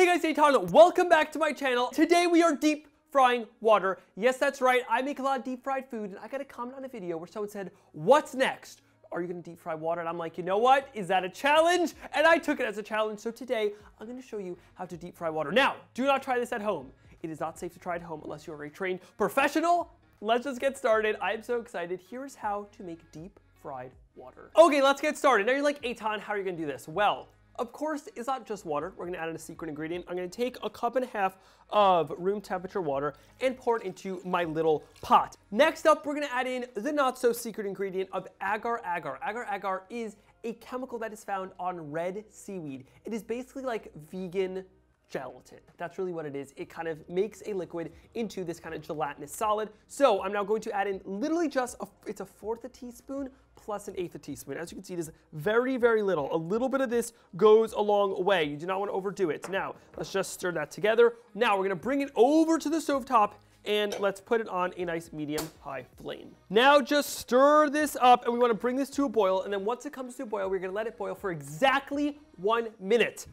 Hey guys, Eitan, welcome back to my channel. Today we are deep frying water. Yes, that's right, I make a lot of deep fried food, and I got a comment on a video where someone said, what's next? Are you gonna deep fry water? And I'm like, you know what? Is that a challenge? And I took it as a challenge, so today I'm gonna show you how to deep fry water. Now, do not try this at home. It is not safe to try at home unless you're a trained professional. Let's just get started. I am so excited. Here's how to make deep fried water. Okay, let's get started. Now you're like, Eitan, how are you gonna do this? Well, of course, it's not just water. We're gonna add in a secret ingredient. I'm gonna take a cup and a half of room temperature water and pour it into my little pot. Next up, we're gonna add in the not so secret ingredient of agar-agar. Agar-agar is a chemical that is found on red seaweed. It is basically like vegan gelatin. That's really what it is. It kind of makes a liquid into this kind of gelatinous solid. So I'm now going to add in literally just, it's a fourth a teaspoon plus an eighth a teaspoon. As you can see, it is very, very little. A little bit of this goes a long way. You do not want to overdo it. Now, let's just stir that together. Now we're gonna bring it over to the stovetop and let's put it on a nice medium-high flame. Now just stir this up, and we wanna bring this to a boil, and then once it comes to a boil, we're gonna let it boil for exactly 1 minute.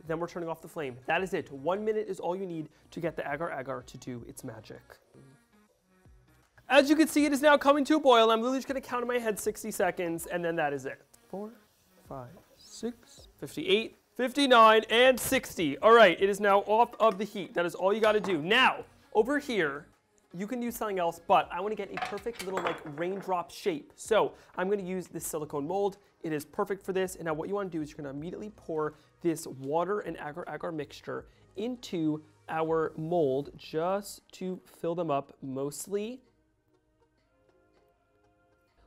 Then we're turning off the flame. That is it. 1 minute is all you need to get the agar-agar to do its magic. As you can see, it is now coming to a boil. I'm literally just gonna count in my head 60 seconds, and then that is it. 4, 5, 6, 58, 59, and 60. All right, it is now off of the heat. That is all you gotta do. Now, over here, you can use something else, but I want to get a perfect little like raindrop shape. So I'm going to use this silicone mold. It is perfect for this. And now what you want to do is you're going to immediately pour this water and agar-agar mixture into our mold just to fill them up mostly.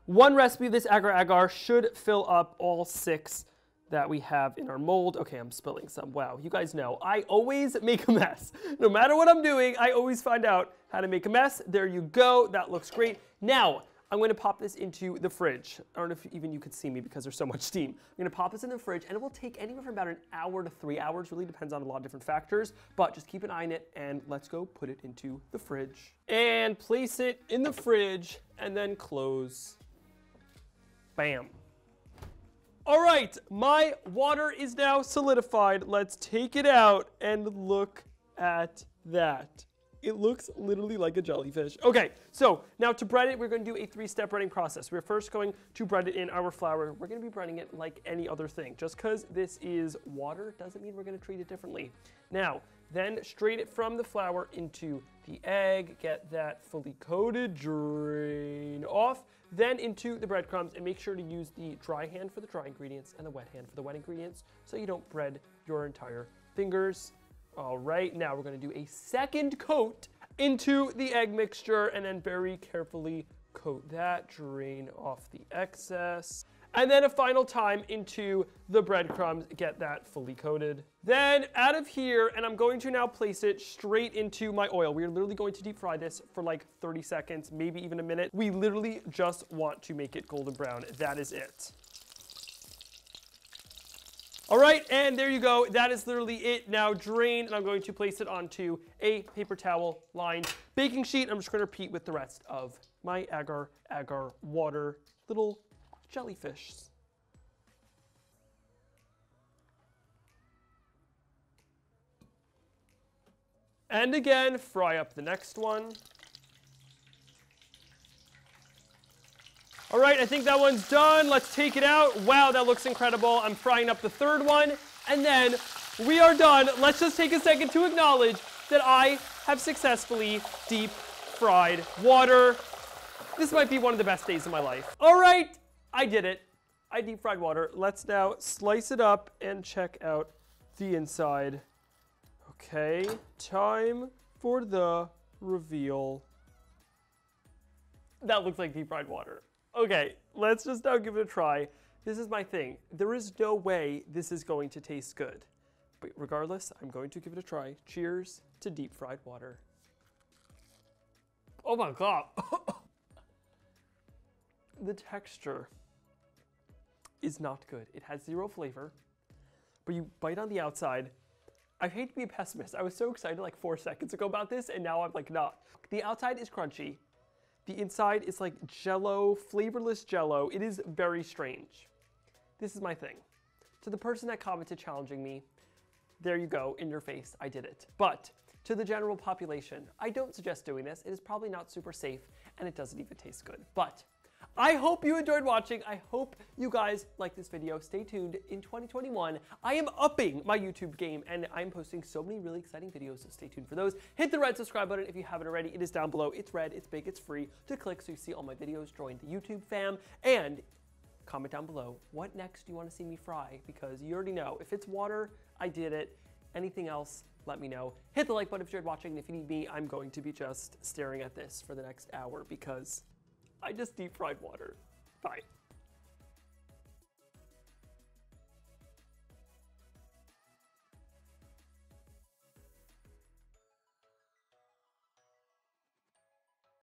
One recipe of this agar-agar should fill up all 6 that we have in our mold. Okay, I'm spilling some. Wow, you guys know, I always make a mess. No matter what I'm doing, I always find out how to make a mess. There you go, that looks great. Now, I'm gonna pop this into the fridge. I don't know if even you could see me because there's so much steam. I'm gonna pop this in the fridge, and it will take anywhere from about an hour to 3 hours. Really depends on a lot of different factors, but just keep an eye on it, and let's go put it into the fridge. And place it in the fridge, and then close. Bam. All right, my water is now solidified. Let's take it out and look at that. It looks literally like a jellyfish. Okay, so now to bread it, we're going to do a 3-step breading process. We're first going to bread it in our flour. We're going to be breading it like any other thing. Just because this is water doesn't mean we're going to treat it differently. Now, then strain it from the flour into the egg. Get that fully coated, drain off. Then into the breadcrumbs, and make sure to use the dry hand for the dry ingredients and the wet hand for the wet ingredients so you don't bread your entire fingers. All right, now we're going to do a second coat into the egg mixture and then very carefully coat that, drain off the excess. And then a final time into the breadcrumbs, get that fully coated. Then out of here, and I'm going to now place it straight into my oil. We are literally going to deep fry this for like 30 seconds, maybe even a minute. We literally just want to make it golden brown. That is it. All right, and there you go. That is literally it. Now drain, and I'm going to place it onto a paper towel lined baking sheet. I'm just going to repeat with the rest of my agar-agar water little jellyfish. And again, fry up the next one. All right, I think that one's done. Let's take it out. Wow, that looks incredible. I'm frying up the third one, and then we are done. Let's just take a second to acknowledge that I have successfully deep fried water. This might be one of the best days of my life. All right, I did it. I deep fried water. Let's now slice it up and check out the inside. Okay, time for the reveal. That looks like deep fried water. Okay, let's just now give it a try. This is my thing. There is no way this is going to taste good. But regardless, I'm going to give it a try. Cheers to deep fried water. Oh my God. The texture is not good. It has 0 flavor, but you bite on the outside. I hate to be a pessimist. I was so excited like 4 seconds ago about this, and now I'm like not. The outside is crunchy. The inside is like jello, flavorless jello. It is very strange. This is my thing. To the person that commented challenging me, there you go, in your face, I did it. But to the general population, I don't suggest doing this. It is probably not super safe, and it doesn't even taste good. But I hope you enjoyed watching. I hope you guys like this video. Stay tuned. In 2021, I am upping my YouTube game, and I'm posting so many really exciting videos, so stay tuned for those. Hit the red subscribe button if you haven't already. It is down below. It's red, it's big, it's free to click so you see all my videos. Join the YouTube fam, and comment down below, what next do you want to see me fry? Because you already know, if it's water, I did it. Anything else, let me know. Hit the like button if you enjoyed watching, and if you need me, I'm going to be just staring at this for the next hour because I just deep fried water. Bye.